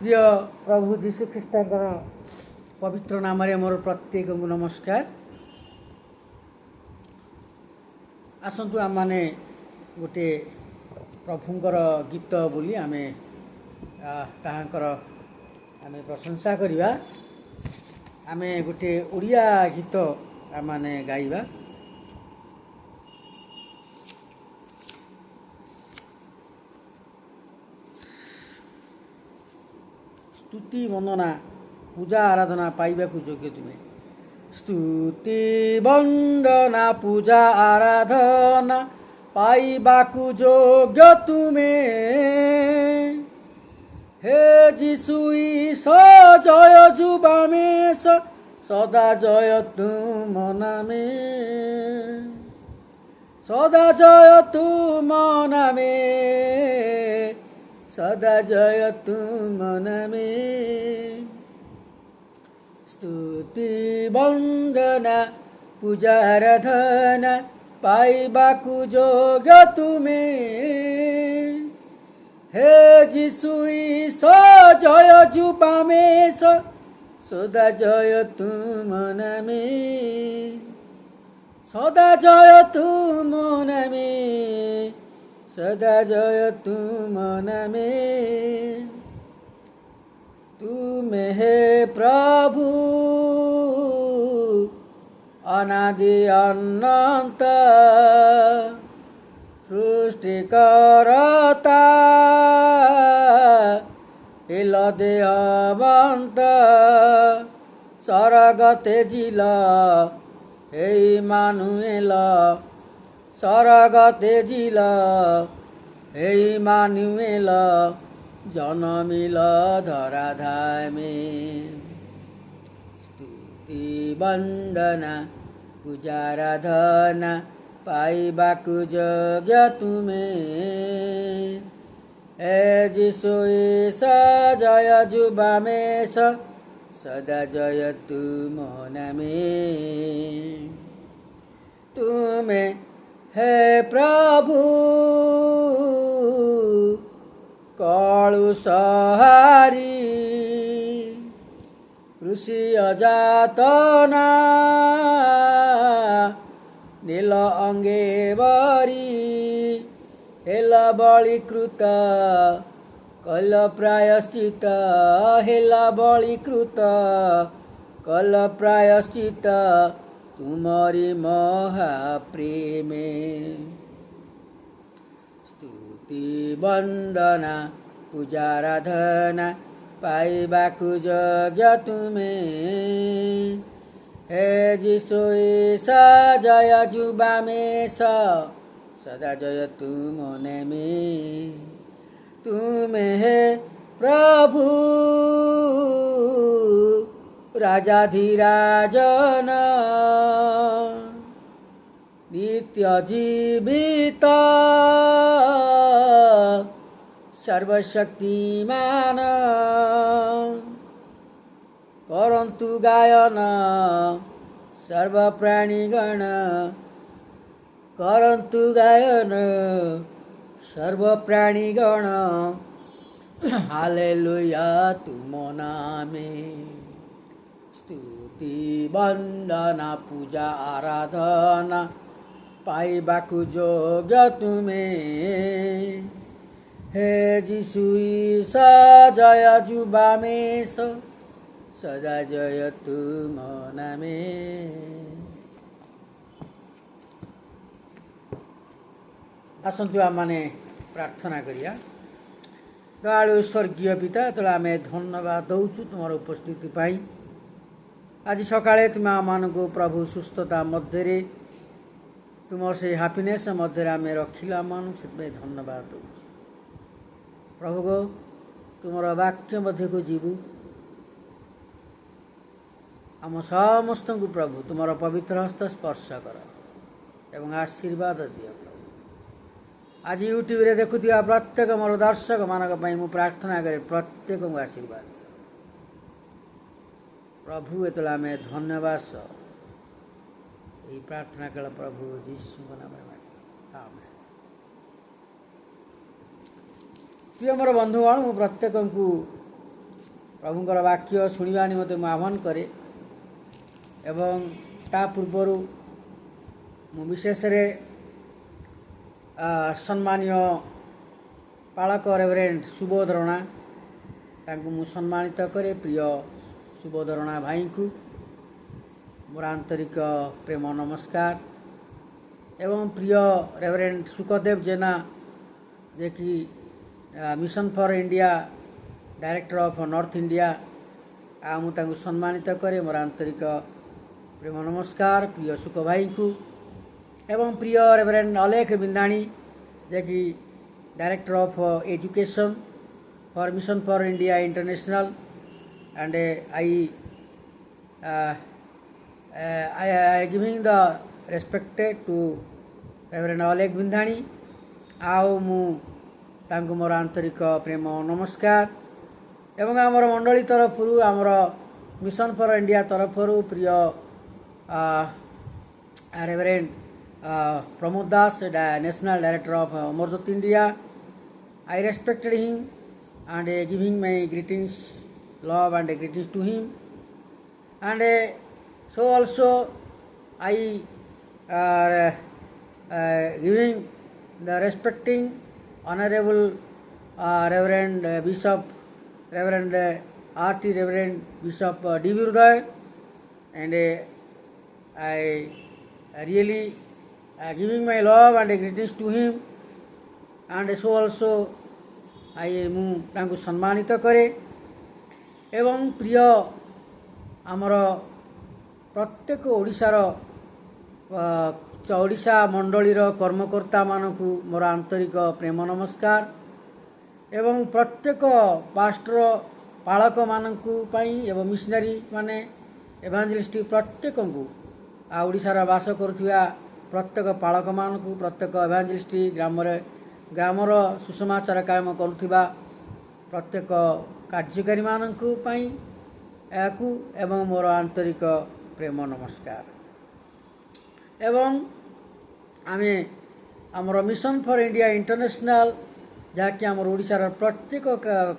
प्रिय प्रभु जीशु ख्रीष्टर पवित्र नाम मोर प्रत्येक नमस्कार। आसतु आम मैंने गोटे प्रभुंकर गीत बोली आमे ताहांकर आमे प्रशंसा करिबा। आमे गोटे ओडिया गीत आम माने गाइबा। स्तुति वंदना पूजा आराधना पाइबाकु योग्य तुमे। स्तुति वंदना पूजा आराधना पाइबाकु योग्य तुमे। हे जीशु ईशो जय जुबामेश सदा जय तुम नामे। सदा जय तुम नामे। सदा जय तुम नामे। स्तुति वंदना पूजा आराधना पाइबाकु योग्य तुमे। हे जीशु ईशो जय जुबामेश सदा जय तुम नामे। सदा जय तुम नामे। सदा जय तुम नामे। तुमे हे प्रभु अनादि अनंत सृष्टिकर्ता हिल देहवंत स्वर्ग तेजिल हे इमानुएल। स्वर्ग तेजिल हे इमानुएल जनमिल धराधामे। स्तुति वंदना पूजाराधना पाइबाकु योग्य तुमे। हे जीशु ईशो जय जुबामेश सदा जय तुम नामे। तुमे हे प्रभु कलु सहारी कृषि अजातना नील अंगे बरी हेल बलिकृत कल प्रायश्चित। हेल बलिकृत कल प्रायश्चित तुमरी महाप्रेमे। स्तुति वंदना पूजाराधना पाइबाकु योग्य तुमे। हे जीशु ईशो जय जुबामेश सदा जय तुम नामे। तुमे हे प्रभु राजाधिराजन नित्य जीवित सर्वशक्तिमान करन्तु गायन सर्वप्राणीगण। करन्तु गायन सर्वप्राणीगण हालेलुया तुम नामे। स्तुति वंदना पूजा आराधना पाइबाकु योग्य तुमे। हे जीशु ईशो जय जुबामेश सदा जय तुम नामे। आसतु आम माने प्रार्थना करिया। दयालु स्वर्गीय पिता तो आम धन्यवाद दौचु तुम उपस्थिति पाई। आज सकाळे तुम आम प्रभु सुस्थता मध्य तुम से हैप्पीनेस मध्य आम रखिल आम से धन्यवाद दौचु प्रभु गो। तुमर वाक्य मध्य को जीवु आम समस्त को प्रभु तुमर पवित्र हस्त स्पर्श कर एवं आशीर्वाद दियो। आज यूट्यूब रे देखुथिबा प्रत्येक मोर दर्शक मानक पई मु प्रार्थना करे प्रत्येक को आशीर्वाद दियो प्रभु। एतला में धन्यवाद यही प्रार्थना कल प्रभु जीशु नाम में आमेन। प्रिय मोर बंधुगण मु प्रत्येक को प्रभुंकर वाक्य शुणा निमते मु आह्वान करे एवं ता पूर्वर मु विशेष सम्मानीय पालक रेवरेंड सुबोध रणा तांको मु सम्मानित करे। प्रिय सुबोध रणा भाई को मोर आंतरिक प्रेम नमस्कार एवं प्रिय रेवरेंड सुखदेव जेना जे कि mission for India director of north India मुझे सम्मानित करे। मोर आंतरिक प्रेम नमस्कार प्रिय सुख भाई को एवं प्रिय रेवरेंड अलेख बिंदाणी जे कि director of education for mission for India international and I giving the respected to reverend Alekh Bindani आओ मु तांको मोर आंतरिक प्रेम नमस्कार एवं आमर मंडली तरफ आमर मिशन फॉर इंडिया तरफ प्रिय reverend Pramod Das national director of Amarjyot India I respected him and giving my greetings, love and greetings to him, and so also I giving the respecting honorable Reverend Bishop Reverend R.T. Reverend Bishop D. Viruday, and I really giving my love and greetings to him, and so also आई मुझे सम्मानित करे एवं प्रिय आमर प्रत्येक ओडिशार ओडिशा मंडलीर कर्मकर्ता मानकु मोर आंतरिक प्रेम नमस्कार एवं प्रत्येक पास्टर पालक मानकु पई एवं मिशनरी माने एवांजेलिस्ट प्रत्येक को ओडिशार वास करुथिबा प्रत्येक पालक मानकु प्रत्येक एवांजेलिस्ट ग्रामर सुसमाचार कायम करुथिबा प्रत्येक कार्यकारी मानकु पई याकु एवं मोर आंतरिक प्रेम नमस्कार एवं आमे आमर मिशन फॉर इंडिया इंटरनेशनल जहाँकि आमर ओडिशार प्रत्येक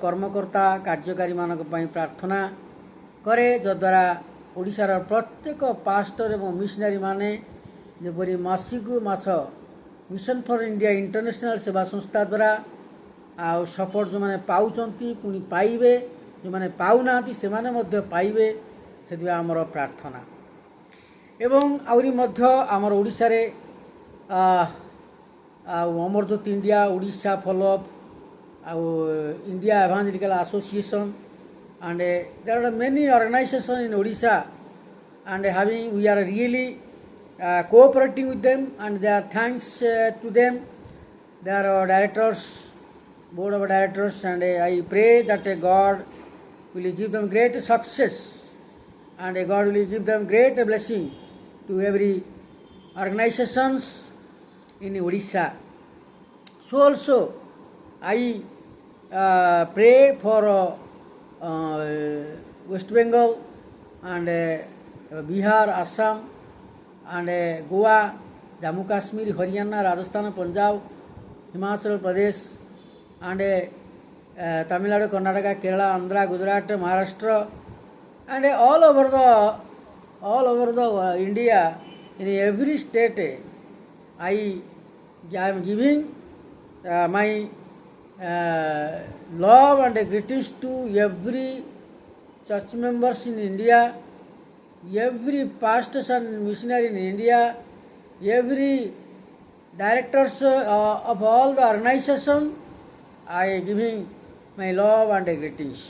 कर्मकर्ता कार्यकारी मानक पई प्रार्थना करे जद्वारा ओडिशार प्रत्येक पास्टर एवं मिशनरी माने जेपरि मासिक मास मिशन फॉर इंडिया इंटरनेशनल सेवा संस्था द्वारा आ सपोर्ट जो मैंने पाउचंती पुणी पाइबे जो मैंने पाऊना से माने मध्य पाइबे से आमर प्रार्थना एवं आउरी मध्य आमर ओडिशा रे Amarjyot India Odisha follow up India evangelical association and there are many organizations in Odisha and having we are really cooperating with them and they are thanks to them. They are directors, board of directors, and I pray that God will give them great success and God will give them great blessing to every organizations in Odisha. So also I pray for West Bengal and Bihar, Assam and Goa, Jammu Kashmir, Haryana, Rajasthan, Punjab, Himachal Pradesh and Tamil Nadu, Karnataka, Kerala, Andhra, Gujarat, Maharashtra and all over the India, in every state I am giving my love and greetings to every church members in India, every pastors and missionary in India, every directors of all the organization. I am giving my love and greetings.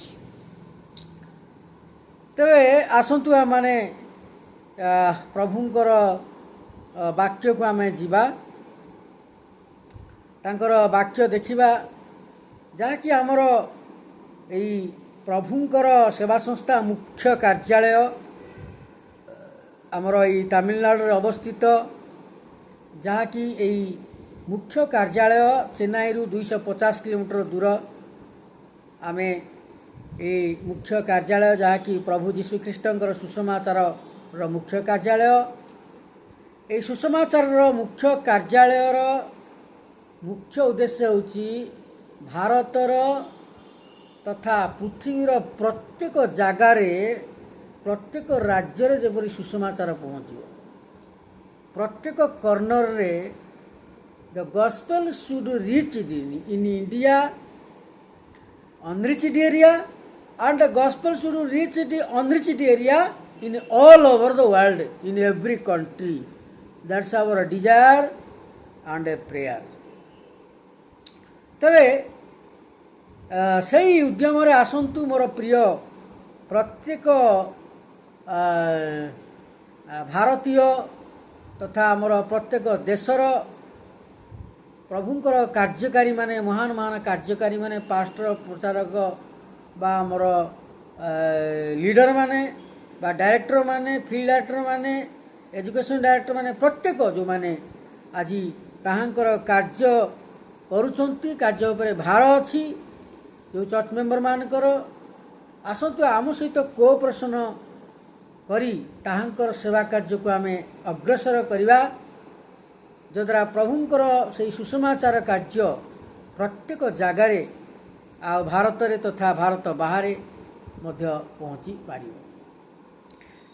तेरे आसंतु आमाने प्रभुंकर वाक्य को आमे जीवा तांकर वाक्य देखिबा जहाँकि आमर यही प्रभुंकर सेवा संस्था मुख्य कार्यालय आमर यही तमिलनाडु अवस्थित जहाँकि यही मुख्य कार्यालय चेन्नई रु 250 किलोमीटर दूर आमे यही मुख्य कार्यालय जहाँकि प्रभु जीशु ख्रीष्टंकर सुसमाचार मुख्य कार्यालय यही सुसमाचार मुख्य कार्यालय मुख्य उद्देश्य होची भारतर तथा पृथ्वीर प्रत्येक जगार प्रत्येक राज्य जेपरी सुसमाचार पहुँच प्रत्येक कर्नर रे the gospel should reach in India unreached area and the gospel should reach the unreached area in all over the world, in every country. That's our desire and a prayer. तबे सही उद्यम रे आसंतु मोर प्रिय प्रत्येक भारतीय तथा मोर प्रत्येक देशर प्रभुंकर कार्यकारी माने महान महान कार्यकारी माने पास्टर प्रचारक बा मोर लीडर माने बा डायरेक्टर माने फील्ड डायरेक्टर माने एजुकेशन डायरेक्टर माने प्रत्येक जो माने आज ताहांकर कार्य करूछंती कार्य उपरे भार अछि जो चर्च मेंबर मानकर आसंतु आम सहित कोऑपरेशन करी ताहांकर सेवा कार्य को आमे अग्रसर करिवा जद्वारा प्रभुंकर से सुसमाचार कार्य प्रत्येक जगार आ भारत रे तथा भारत बाहर मध्य पहुँची पार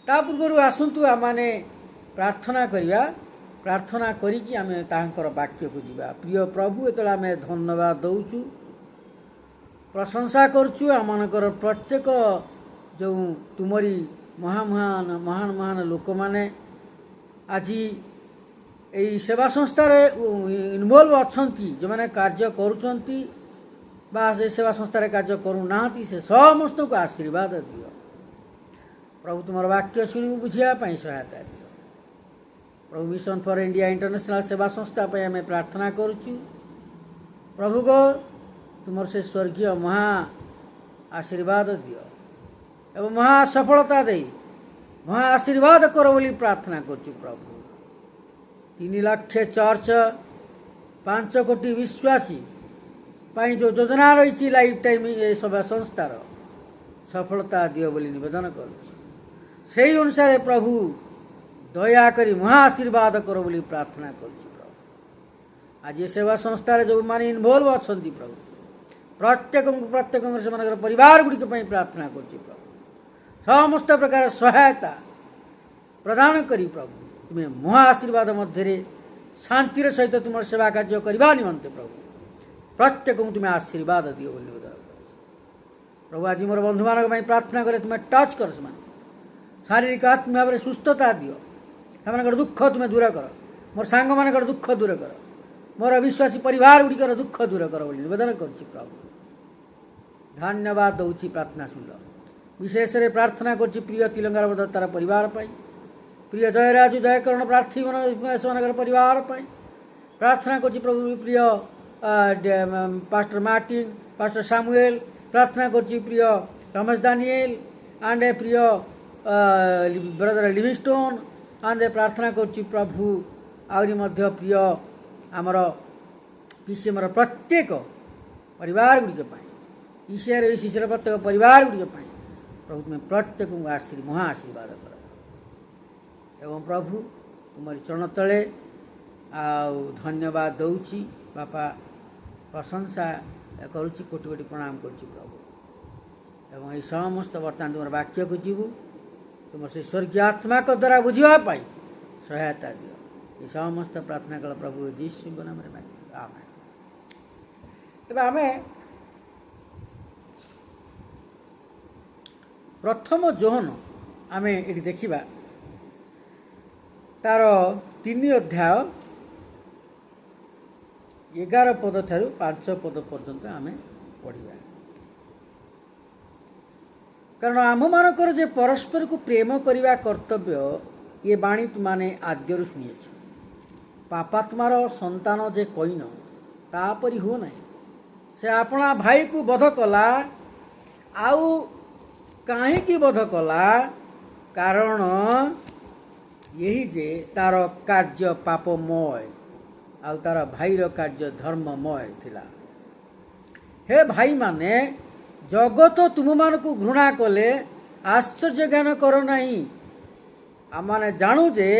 ता पूर्व आसतु आमे प्रार्थना करिया प्रार्थना करिकी आमे ताहांकर वाक्य को जीवा प्रिय प्रभु एतला आमे धन्यवाद दउचु प्रशंसा करचु आमानकर प्रत्येक जो तुमरी महान महान महान लोक माने आज यही सेवा संस्थार इनवल्व अच्छी जो मैंने कार्य करुँच बा से सेवा संस्थार कार्य करूना से समस्त को आशीर्वाद दियो प्रभु तुम वाक्य शुणी बुझापी सहायता दियो प्रभु मिशन फॉर इंडिया इंटरनेशनल सेवा संस्था पर आम प्रार्थना करुचु प्रभु गो तुम से स्वर्गीय महा आशीर्वाद दियो एवं महा सफलता दे महा आशीर्वाद करो बोली प्रार्थना करुचु प्रभु 3 लाख चर्च 5 कोटी विश्वासी पाई जो योजना रही लाइफ टाइम ये सभा संस्थार सफलता दियो बोली निवेदन करुच्ची से अनुसार प्रभु दयाकरी महा आशीर्वाद करो बोली प्रार्थना करुच्ची प्रभु आज ये सेवा संस्थार जो माने इनवल्व अच्छा प्रभु प्रत्येक से परिवार गुड़िक प्रार्थना करुच्ची प्रभु समस्त प्रकार सहायता प्रदान करी प्रभु तुम्हें महा आशीर्वाद मध्य शांतिर सहित तुम सेवा कार्य करने निमंते प्रभु प्रत्येक तुम्हें आशीर्वाद दियो बोली प्रभु आज मोर बंधु मान प्रार्थना करे तुम्हें टच कर शारीरिक आत्मिक भाव में सुस्थता दियो से दुख तुम्हें दूर कर मोर सांग मान दुख दूर कर मोर विश्वासी परिवार गुड़िकर दुख दूर कर बोली निवेदन कर प्रभु धन्यवाद दौची प्रार्थना सुन विशेष प्रार्थना कर प्रिय तिलंगार तार परिवार पाई प्रिय जयराजु जयकरण प्रार्थी मन परिवार पाई प्रार्थना कर प्रभु प्रिय पास्टर मार्टिन पास्टर सामुएल प्रार्थना कर प्रिय रमेश दानिएल एंड प्रिय ब्रदर लिविंगस्टोन एंड प्रार्थना कर प्रभु आहरी मध्य प्रिय आमर पीसीएम प्रत्येक परिवार गुड़िक ईश्वर शिष्यर प्रत्येक परिवार गुड़िक प्रभु तुम्हें प्रत्येक महा आशीर्वाद कर एवं प्रभु तुम्हारी चरण तले धन्यवाद दौची बापा प्रशंसा करुच्ची कोटि कोटि प्रणाम करुच्ची प्रभु एवं ये समस्त बर्तमान तुम वाक्य को जीवु तुम से स्वर्गीय आत्मा को द्वारा बुझापी सहायता दियो ये समस्त प्रार्थना कल प्रभु जीशु नाम आमेन तेज आम प्रथम जोहन आम ये देखा तार 3 अध्याय 11 पद ठारू 5 पद पर्यंत आम पढ़ा कारण आम मानकर जे परस्पर को प्रेम करने कर्तव्य ये बाणी तुमने आद्यरू शुणी पापात्मार संतान जे कईन तापरी हो ना से अपना भाई को बध कला आउ कहीं बध कला कारण यही जे तार कार्य पापमय आ तार भाईर कार्य धर्ममय थिला। हे भाई माने जगत तुम मान को घृणा कले आश्चर्य ज्ञान कर नहीं आम माने जानू जे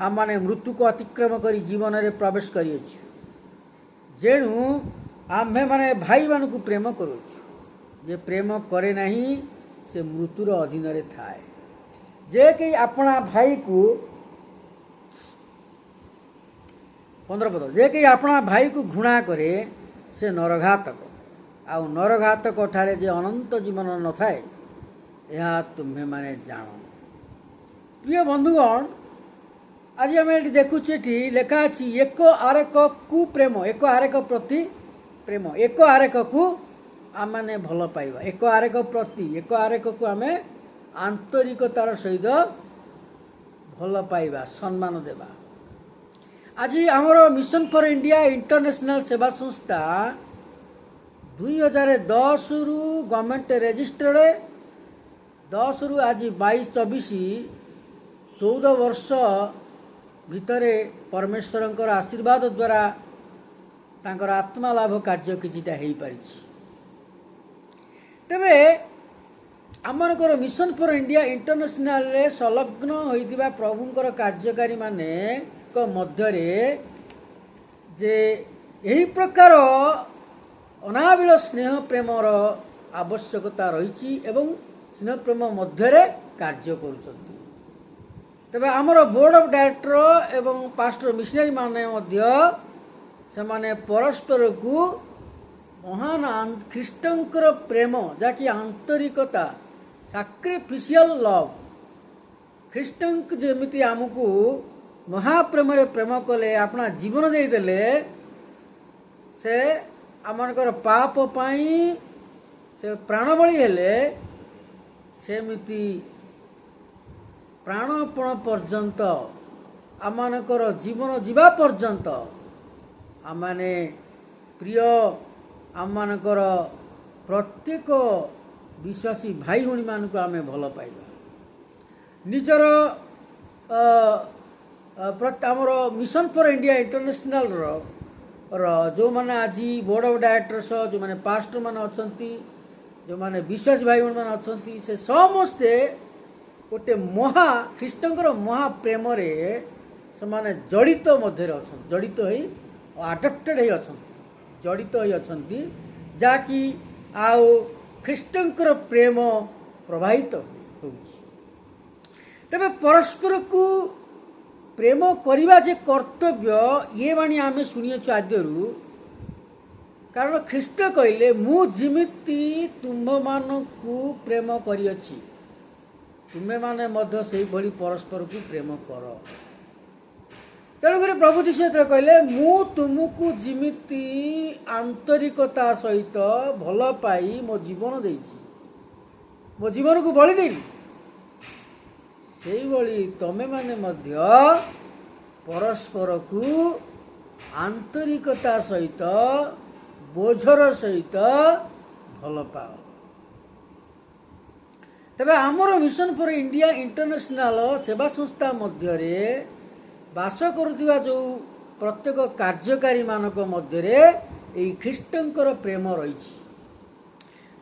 आम माने मृत्यु को अतिक्रम करी जीवन रे प्रवेश करियछु जेणु आम्भे माने भाई मान को प्रेम करूछु जे प्रेम करे नहीं से मृत्युर अधीन थाए। जे कि अपना भाई को 15 पद जे कि अपना भाई को घृणा करे से नरघातक आउ नरघातक ठारे जे अनंत जीवन न थाए यह तुम्हें माने जान। प्रिय बंधुगण आज आम ये देखुचे लेखा अच्छी एक आरेक कु प्रेम एक आरेक प्रति प्रेम एक आरेक को आम मैंने भल पाइबा एक आरेक प्रति एक आरेक को आम आंतरिकतार सहित भल पाइबा सम्मान देवा। आज आमर मिशन फॉर इंडिया इंटरनेशनल सेवा संस्था 2010 रु गवर्नमेंट रजिस्टर्ड 10 रु आज 22-24 14 वर्ष भितरे परमेश्वर आशीर्वाद द्वारा तांकर आत्मा लाभ कार्य किछिटा हेई पारिछि। तेबे आमरकर मिशन फॉर इंडिया इंटरनेशनल रे संलग्न होइतिबा प्रभुंकर कार्यकारी माने को मध्यरे जे एही प्रकार अनाबिल स्नेह प्रेमर आवश्यकता रही एवं स्नेह प्रेम मध्यरे कार्य करुछन्ति। तेबे आमर बोर्ड ऑफ डायरेक्टर एवं पास्टर मिशनरी माने मध्य से माने परस्पर को महान ख्रीष्टंकर प्रेम जाकि आंतरिकता सैक्रिफिशियल लव ख्रीष्टंक जेमिति आमको महाप्रेम प्रेम कले अपना जीवन दे देले से आमनकर पाप पाई से प्राणबली हेले सेमिति प्राणपण पर्यंत आमनकर जीवन जीवा पर्यंत आमाने प्रिय आमनकर प्रत्येक विश्वासी भाई भणी मान को आमे भल पाइबा निजर आमर मिशन फॉर इंडिया इंटरनेशनल जो माने आज बोर्ड ऑफ डायरेक्टर्स जो माने पास्टर मान अछंती जो माने विश्वासी भाई भणी मान अछंती से समस्ते गोटे महा ख्रीष्टंकर महाप्रेम से माने जड़ित मध्य अछंती जड़ित होई अडप्टेड होई अछंती जड़ित होई अछंती जाकि आउ ख्रीष्टंकर प्रेम प्रवाहित होउछि। तबे परस्पर को प्रेम करिबा जे कर्तव्य ये बाणी आमे सुनियछु आद्यरु कारण ख्रीष्ट कहले मु जिमिति तुम मानकु प्रेम करियछि तुमे माने मध्य सेही भली परस्पर को प्रेम कर। तेणुक प्रभु जीशु कहले मु तुमको जिमिति आंतरिकता सहित भल पाई मो जीवन देइछि मो जीवन को बलि देली सेही भली तमे माने मध्य परस्पर को आंतरिकता सहित बोझर सहित भल पाओ। तबे आमर मिशन फॉर इंडिया इंटरनेशनल सेवा संस्था मध्यरे बास करुवा जो प्रत्येक कार्यकारी मानक मध्यरे एई ख्रीष्टंकर प्रेम रही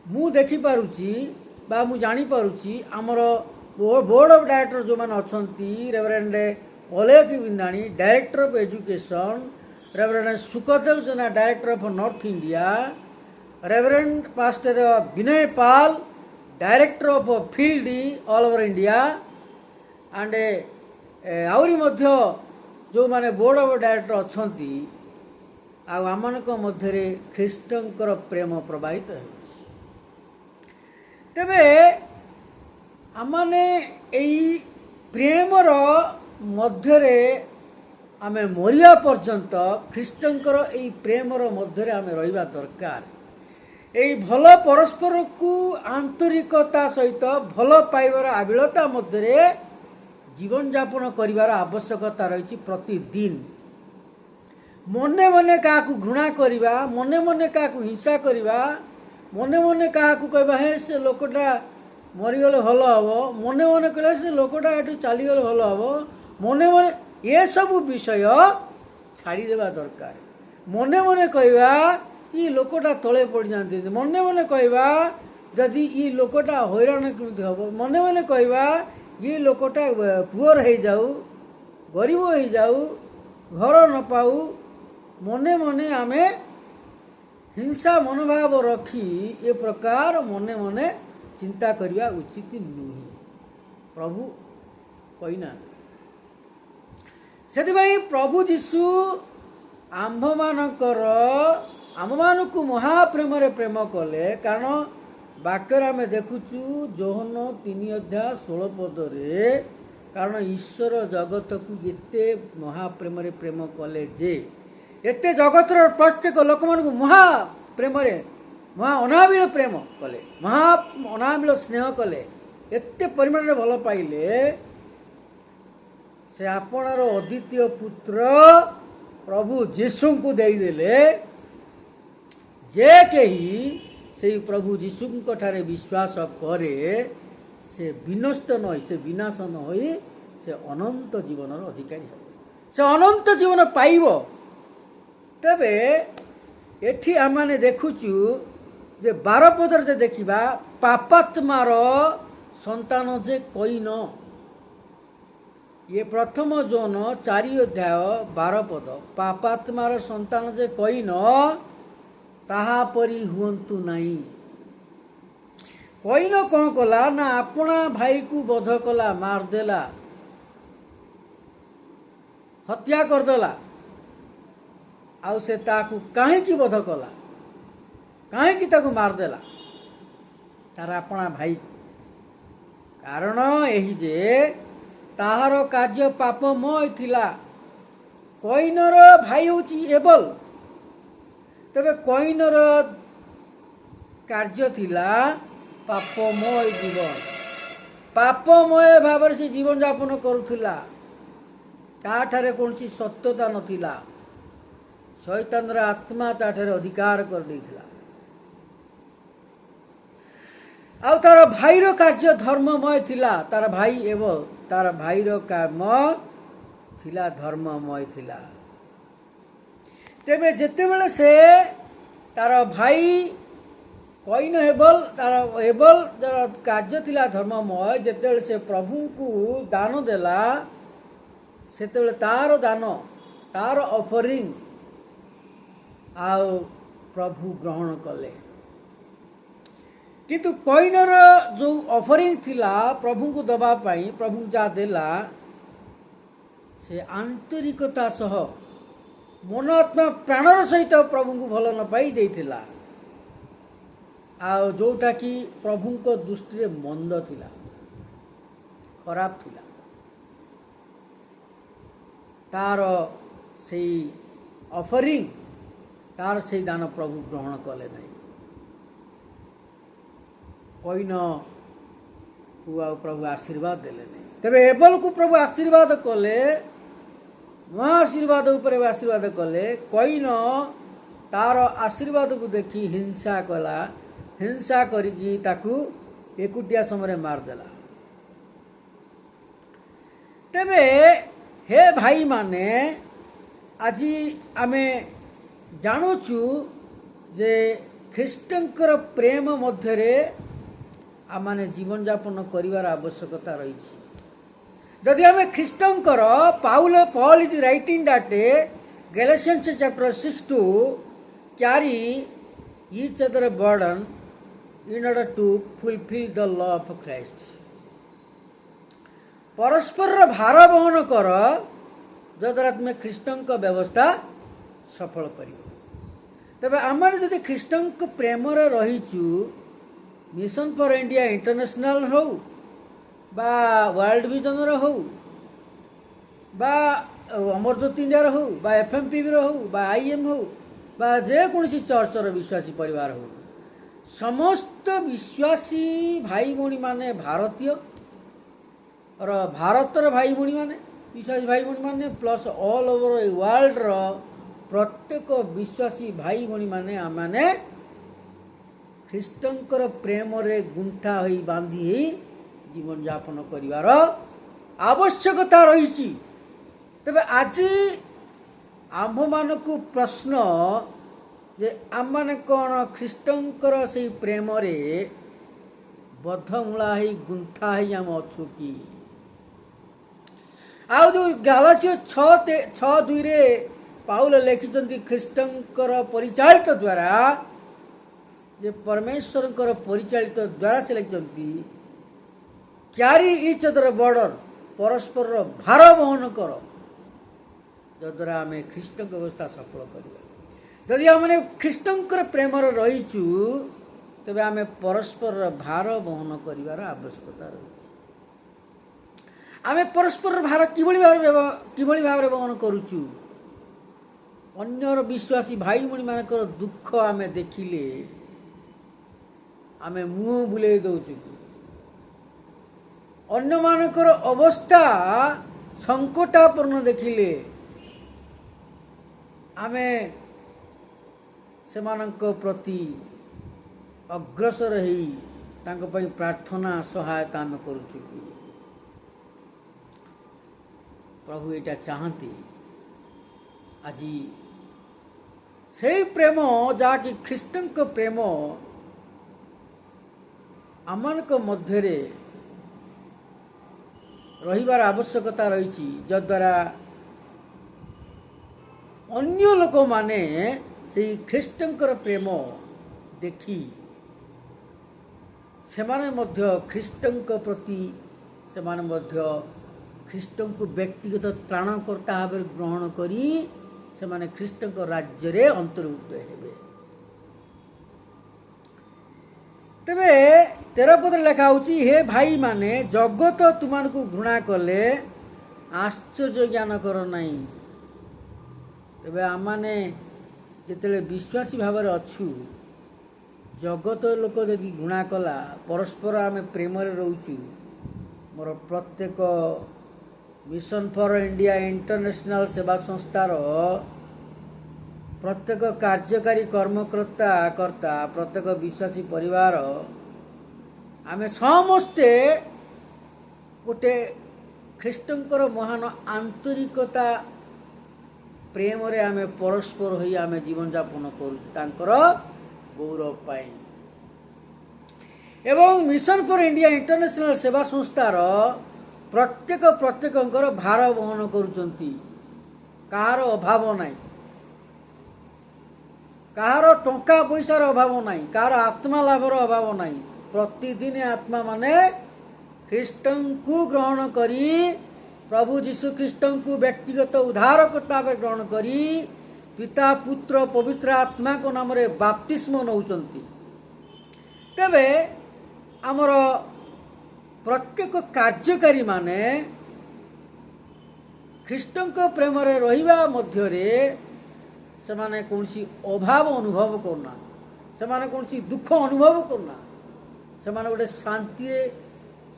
मु देखि पारुची बा मु जानी पारुची आमर बोर्ड ऑफ डायरेक्टर जो मान अछंती reverend Alekh Bindani director of education reverend Sukhdev Jana director of north India reverend pastor Vinay Pal director of field all over India and आउरी मध्य जो माने बोर्ड ऑफ डायरेक्टर अछंती आमनक मध्यरे ख्रीष्टंकर प्रेम प्रवाहित होउछि। तेबे आमाने एई प्रेमर मध्यरे आमे मरिया पर्यंत ख्रीष्टंकर एई प्रेमर मध्यरे आमे रहिबा दरकार। एई भल परस्पर को आंतरिकता सहित भल पाइबार आबिलता मध्यरे जीवन यापन करिवार आवश्यकता रही प्रतिदिन मने मने क्या घृणा करवा मने मने क्या हिंसा करवा मने मने क्या कहवा हे से लोकटा मरीगले भल हम मने मने कहले से लोकटा ये चलीगले भल हम मने मने ये सब विषय छाड़देवा दरकार। मने मने कहवा ये लोकटा तले पड़ जाती मने मने कहवा जदि ये लोकटा हैरान केमती हम मने मने कहवा ये लोकटा पुअर हो जाऊ गरीब हो जाऊ घर न पाऊ मने मने आमे हिंसा मनोभाव रखी ए प्रकार मने मने चिंता करवा उचित नुहे प्रभु कहना से प्रभु जीशु आम्भ मानकर आम मान को महाप्रेम प्रेम कले कारण वाक्यर आम देखुचु जोहन 3:16 कारण ईश्वर जगत को एते महाप्रेम प्रेम कले जे एते जगतर प्रत्येक लोक मान महाप्रेम महा अनाबिल प्रेम कले महा अनाबिल स्नेह कले एते परिमाण में भल पाइले से आपणार अद्वितीय पुत्र प्रभु जीशु को देदेले जे कही से प्रभु जीशु ठारे विश्वास करे से विनष्ट न से विनाश न होई से अनंत जीवन अधिकारी हो से अनंत जीवन पाइब तबे एठी आमाने देखुचु जे 12 पदर जे देखिबा पापात्मार संतान जे कईन ये प्रथम जोन 4 अध्याय 12 पद पापात्मार संतान जे कईन ताहा परी हुअंतु नहीं कईन कौन कला ना अपना भाई को बध कला मारदेला हत्या करदेला आउ से ताकू कहीं बध कला कहीं ताकू मारदेला तार अपना भाई कारण यही जे ताहार कार्य पापमय थिला कईनर भाई होची एबल तबे कईनर कार्य थिला पापमय जीवन पापमय भाव से जीवन यापन करुथिला ताठारे कौन सत्यता नथिला शैतान आत्मा ताठारे अधिकार कर देथिला आउ तार भाईर कार्य धर्ममय थिला तार भाई एवं तार भाईर काम थिला धर्ममय थिला तेबे जेते बेले से तार भाई कईन हेबल तार हेबल कार्य थिला धर्ममय जेते बेले से प्रभु को दान देला सेते बेले तार दान तार ऑफरिंग आउ प्रभु ग्रहण कले किंतु कईनर जो ऑफरिंग थिला प्रभु को दबा पाई प्रभु जा देला से आंतरिकता सह मन आत्मा प्राणर सहित प्रभु को भल न पाई देथिला आ जोटा कि प्रभु को दृष्टि मंद थिला खराब थिला तार से ऑफरिंग तार से दान प्रभु ग्रहण कले नहीं कईन को प्रभु आशीर्वाद देले नहीं तेरे एबल को प्रभु आशीर्वाद कले महा आशीर्वाद उपर आशीर्वाद कले कईन तार आशीर्वाद को देखी हिंसा कला हिंसा करिकी ताकू एकुटिया समय मारदेला तेबे हे भाई माने आज आमे जानुचु जे ख्रीष्टंकर प्रेम मध्यरे आमाने जीवन यापन करिवार आवश्यकता रही जदि आम ख्रीष्टंकर Paul is writing that Galatians chapter 6 to carry each other burden in order to fulfill the law of Christ परस्पर भार वहन कर जद्वारा तुम्हें ख्रीष्टंक व्यवस्था सफल कर तेज आम जदि ख्रीष्टंक प्रेम रहीचु मिशन फॉर इंडिया इंटरनेशनल हो बा वर्ल्ड विजन हो बा अमरज्योति इंडिया हो बा एफएमपीवी हो बा आईएम हो बा जेकोसी चर्चर विश्वासी परिवार हो समस्त विश्वासी भाई भौणी माने भारतीय और भारतर भाई भौणी माने विश्वासी भाई भौणी माने प्लस ऑल ओवर वर्ल्ड रो प्रत्येक विश्वासी भाई भौणी माने आमाने ख्रीष्टंकर प्रेम रे गुंठा होई बांधी ही जीवन यापन करिवार आवश्यकता रही तेबे आज आम मान को प्रश्न जे आम माने कौन ख्रीष्टंकर से प्रेम रे बद्धमूला ही गुंठा ही आम अच्छु कि आउ जो गालासियो 6:2 रे पाउल लिखिଛନ୍ତି ଖ୍ରୀଷ୍ଟଙ୍କର ପରିଚାଳିତ ଦ୍ୱାରା ଯେ परमेश्वरଙ୍କର ପରିଚାଳିତ ଦ୍ୱାରା ସେ लिखिଛନ୍ତି କ୍ୟାରି ଇଚ୍ ଅଦର ବର୍ଡର परस्पर भार वहन कर जद्वारा आम ख्रीष्ट व्यवस्था सफल करवा जदि आम ख्रीष्टर प्रेम रहीचु तेज आम परस्पर भार वहन कर आवश्यकता रही आम परस्पर भार कि भाव वहन करुचु अन्यर विश्वासी भाई भणी मान दुख आम देखिले आम मुह बुले दौचु अन्य मानकर अवस्था संकटापूर्ण देखिले आमे सेमानक प्रति अग्रसर ही तांको पई प्रार्थना सहायता आमे करूछु प्रभु एटा चाहती आज से प्रेम जाकि ख्रीष्टंक प्रेम आमनक मध्यरे रहिबार आवश्यकता रही जद्वारा अन्य लोक माने से ख्रीष्टंकर प्रेम देखी सेमाने मध्य ख्रीष्टंक प्रति सेमाने मध्य ख्रीष्टंक व्यक्तिगत प्राणकर्ता भाव ग्रहण करी सेमाने ख्रीष्टंक राज्य रे अंतर्भुक्त हेबे तेबे 13 पद लेखा होची हे भाई माने जगत तुमको घृणा कले आश्चर्य ज्ञान कर नहीं तेबे आमाने जिते विश्वासी भाव अच्छु जगत लोक यदि घृणा कला परस्पर आम प्रेम रोचु मोर प्रत्येक मिशन फॉर इंडिया इंटरनेशनल सेवा संस्थार प्रत्येक कार्यकारी कर्ता प्रत्येक विश्वासी परिवार आमे समस्ते गोटे ख्रीष्टंकर महान आंतरिकता प्रेम रे आमे परस्पर होई आमे जीवन यापन करू तांकर गौरव पाई एवं मिशन फॉर इंडिया इंटरनेशनल सेवा संस्थार प्रत्येक भार वहन करुचंती कहार अभाव नाही कहार टंका पैसार अभाव नाही कहार आत्मा लाभर अभाव नाही प्रतिदिन आत्मा माने ख्रीष्टन को ग्रहण करी प्रभु जीशु ख्रीष्टन को व्यक्तिगत उद्धारकर्ता ग्रहण करी पिता पुत्र पवित्र आत्मा को नाम रे बाप्तिस्म नौचंती तेबे आमर प्रत्येक कार्यकारी माने ख्रीष्टन प्रेम रे रहिबा मध्य रे सेमाने कौनसी अभाव अनुभव करना सेमाने कौनसी दुख अनुभव करना सेमाने गोटे शांति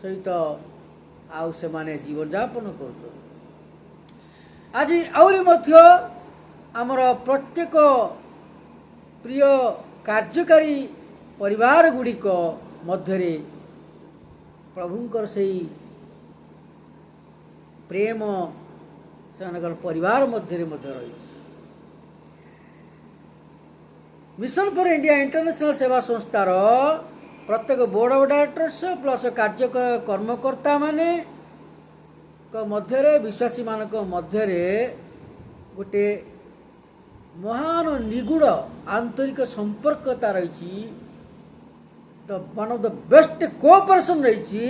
सहित आउ सेमाने जीवन यापन कर आज आउरी मध्य आमर प्रत्येक प्रिय कार्यकारी परिवार गुड़िक मध्य प्रभुंकर से प्रेम से परिवार मध्य रही मिशन फॉर इंडिया इंटरनेशनल सेवा संस्थार प्रत्येक बोर्ड ऑफ डायरेक्टर्स प्लस कार्य कर्मकर्ता माने मध्य विश्वासी मानक मध्य गोटे महान निगूढ़ आंतरिक संपर्कता रही one of the best cooperation रही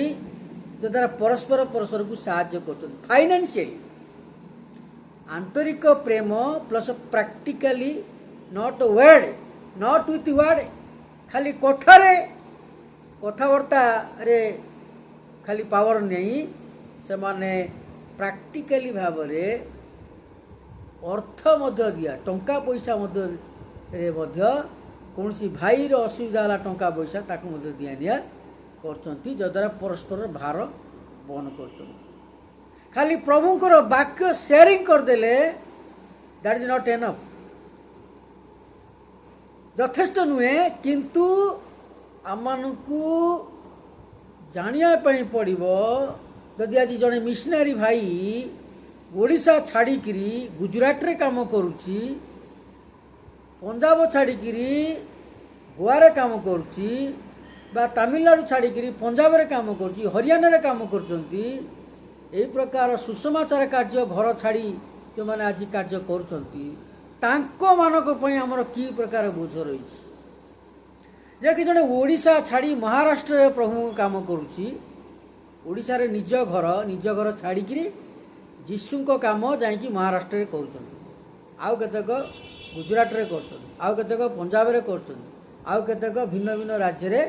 जद्वारा परस्पर को साहाय्य कर फाइनेंशियली आंतरिक प्रेम plus practically not word not with word खाली कथारे कथबार्ता रे खाली पावर नहीं से माने प्रैक्टिकली भाव रे अर्थ मध्य दिया टंका पैसा मध्य कौन सी भाई रो असुविधा वाला टंका पैसा ताकू मध्य दिया दिया करचंती जद्वारा परस्पर भार बहन करचंती खाली प्रभुंकर वाक्य शेयरिंग करदेले दैट इज नॉट एनफ यथेष्ट नुहे किंतु आमको जानिया पड़िबो जदि आज जड़े मिशनरी भाई ओडिशा छाड़िकी गुजरात रे काम करुची पंजाब छाड़िकी गोवा रे काम करुची बा तमिलनाडु छाड़िकी पंजाब रे काम करुची हरियाणा रे काम करचंती एही प्रकार सुसमाचार कार्य घर छाड़ी जो माने आज कार्य करुचंती आमर कि प्रकार बोझ रही जे जड़े ओडिशा छाड़ी महाराष्ट्र प्रभु काम करुच्ची ओडिशा रे निज घर छाड़ी जीशु काम जाकि महाराष्ट्र रे कर आउ केतेक गुजरात रे कर आउ केतेक पंजाब रे कर आउ केतेक भिन्न भिन्न राज्य रे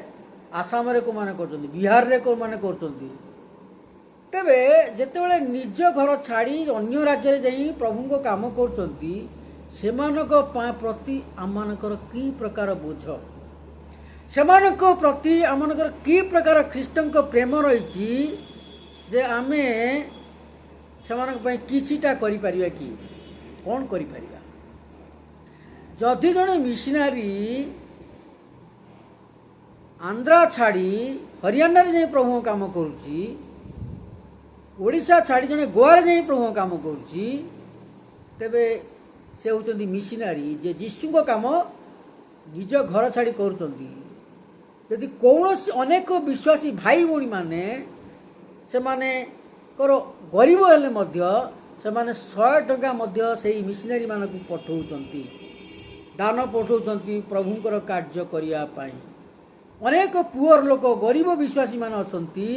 आसाम रे को माने कर बिहार रे को माने कर तेबे जेतेबेले निज घर छाड़ी अन्य राज्य रे जाई प्रभु को काम करचंती सेमानक प्रति आमानकर की प्रकार बोझ सेमानक प्रति आमानकर की प्रकार ख्रीष्टंक प्रेम रही जे आमे सेमानक पई किछिटा करि परिबा कि कोन करि परिबा जदि जणे मिशनारी आंध्रा छाड़ी हरियाणा रे जाई प्रभु काम करूची ओडिशा छाड़ी जड़े गोवा रे प्रभु काम करुच्ची तेबे से होती मिशनारी जे जीशु काम निज घर छाड़ी करुँच कौन अनेक विश्वासी भाई भौणी माने से माने गरीब हेले से माने 100 टंका से मिशनारी मान पठाउछंती दान पठाउछंती प्रभुंकर कार्य करिया पाई अनेक पुअर लोक गरीब विश्वासी मान अछंती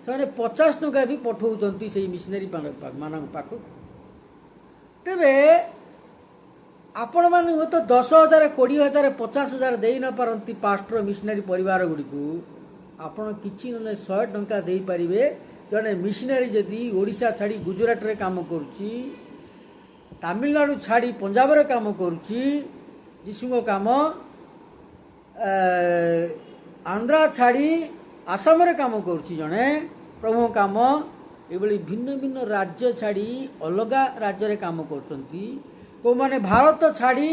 से 50 टंका भी पठाउछंती से मिशनारी मान पाख तेबे आपण मान हो तो 10,000 20,000 50,000 दे न पारंती पास्टर मिशनारी परिवार गुडी को आपण किछि न 100 टंका दे परिबे जने मिशनारी जदी ओडिशा छाड़ी गुजरात रे काम करूची तमिलनाडु छाड़ी पंजाब रे काम करूची जीशु काम आंध्रा छाड़ी आसाम रे काम करूची जने प्रभु काम ये भिन्न भिन्न राज्य छाड़ी अलगा राज्य रे काम करचंती को माने भारत छाड़ी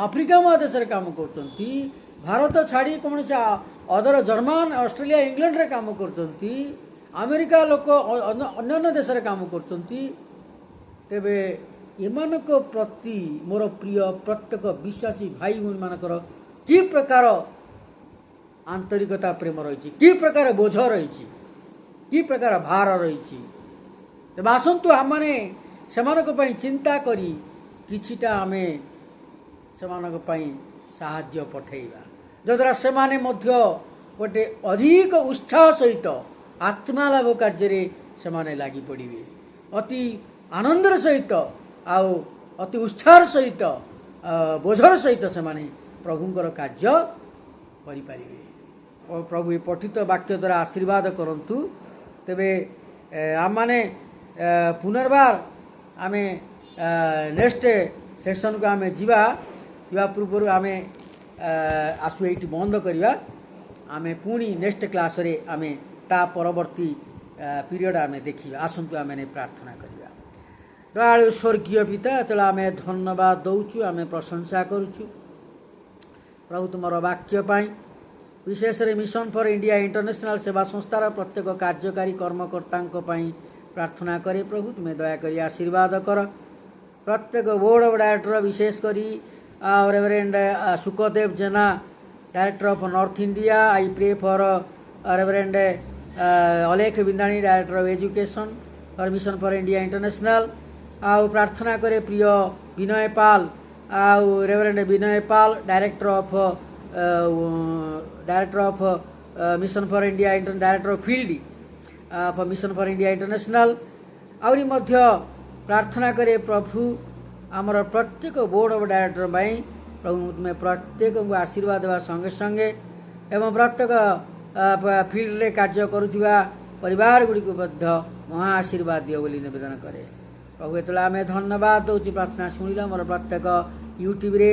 आफ्रिका महादेश रे काम करचंती भारत छाड़ी कौन से अदर जर्मन ऑस्ट्रेलिया इंग्लैंड रे काम करचंती अमेरिका लोक अन्य देश रे काम करचंती तेबे एमानक प्रति मोर प्रिय प्रत्येक विश्वासी भाई भौणी मानकर कि प्रकार आंतरिकता प्रेम रही कि प्रकार बोझ रही कि प्रकार भार रही तेज आसतु आम मैंने से चिंता करी किछिटा आमे साहाय्य पठेइबा जद्वारा से गोटे अधिक उत्साह सहित आत्मा लाभ कार्य से लगी पड़े अति आनंदर सहित आउ अति उत्साह सहित बोझर सहित से प्रभुंकर कार्य करें और प्रभु ये पठित वाक्य द्वारा आशीर्वाद करंतु तेबे आम माने पुनर्बार आमे नेक्स्ट सेशन को आमे जीवा पूर्व आमे आसु एठी बंद करिवा आमे पुणी नेक्स्ट क्लास रे आमे ता परवर्ती पीरियड आमे देखिबा आसंतु आमे प्रार्थना करिवा दयालु स्वर्गीय पिता तेला आमे धन्यवाद दउछु आमे प्रशंसा करूछु प्रभु तुमर वाक्य पाई विशेष रे मिशन फॉर इंडिया इंटरनेशनल सेवा संस्थार प्रत्येक कार्यकारी कर्मकर्ता प्रार्थना करे प्रभु तुम्हें दया करी आशीर्वाद कर प्रत्येक बोर्ड ऑफ डायरेक्टर विशेष करी reverend Sukhdev Jena director of north India I pray for reverend Alekh Bindani director of education for mission for India international आउ प्रार्थना करे प्रिय विनय पाल आउ reverend Vinay Pal director of mission for India director of field for mission for India international आउरी मध्य प्रार्थना करे प्रभु आमर प्रत्येक बोर्ड ऑफ डायरेक्टर भाई प्रभु तुम्हें प्रत्येक को आशीर्वाद देवा संगे संगे एवं प्रत्येक फील्ड रे कार्य करुवा परिवार गुड़ी को महा आशीर्वाद दियो बोली निवेदन करे प्रभु एतला आमे धन्यवाद दउची प्रार्थना शुणिला मोर प्रत्येक यूट्यूब रे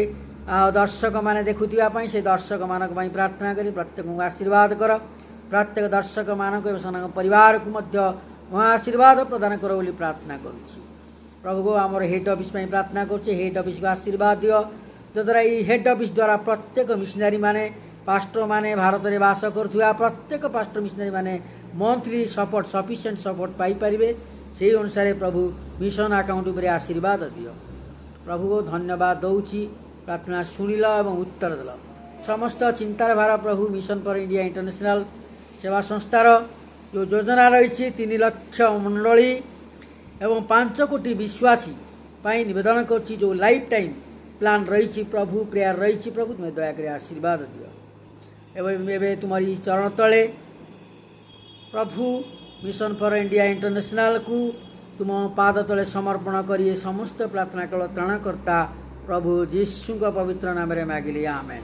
दर्शक माने देखुथिबा पई से दर्शक मानक पई प्रार्थना करी प्रत्येक को आशीर्वाद कर प्रत्येक दर्शक मानक एवं परिवार को मध्य महा आशीर्वाद प्रदान कर बोली प्रार्थना करुछि प्रभु को आमर हेड ऑफिस पई प्रार्थना करुछि हेड ऑफिस को आशीर्वाद दियो जद्वारा ये हेड ऑफिस द्वारा प्रत्येक मिशनारी माने पास्टर माने भारत में बास करुवा प्रत्येक पास्टर मिशनारी माने मंथली सपोर्ट सफिशिएंट सपोर्ट पाई परिबे से अनुसार प्रभु मिशन अकाउंट उपरे आशीर्वाद दियो प्रभु को धन्यवाद दउछि प्रार्थना शुणिल एवं उत्तर देल समस्त चिंतार भार प्रभु मिशन फॉर इंडिया इंटरनेशनल सेवा संस्थार जो योजना रही 3 लाख मंडली एवं 5 कोटी विश्वासी पाई निवेदन कर जो लाइफ टाइम प्लान रही प्रभु प्रेयर रही प्रभु तुम्हें दयाकोरी आशीर्वाद दियो एवं तुम्हारी चरण तले प्रभु मिशन फॉर इंडिया इंटरनेशनल को तुम पाद तले समर्पण करिए समस्त प्रार्थना केवल त्राणकर्ता प्रभु जीशु पवित्र नाम मागिली आमेन।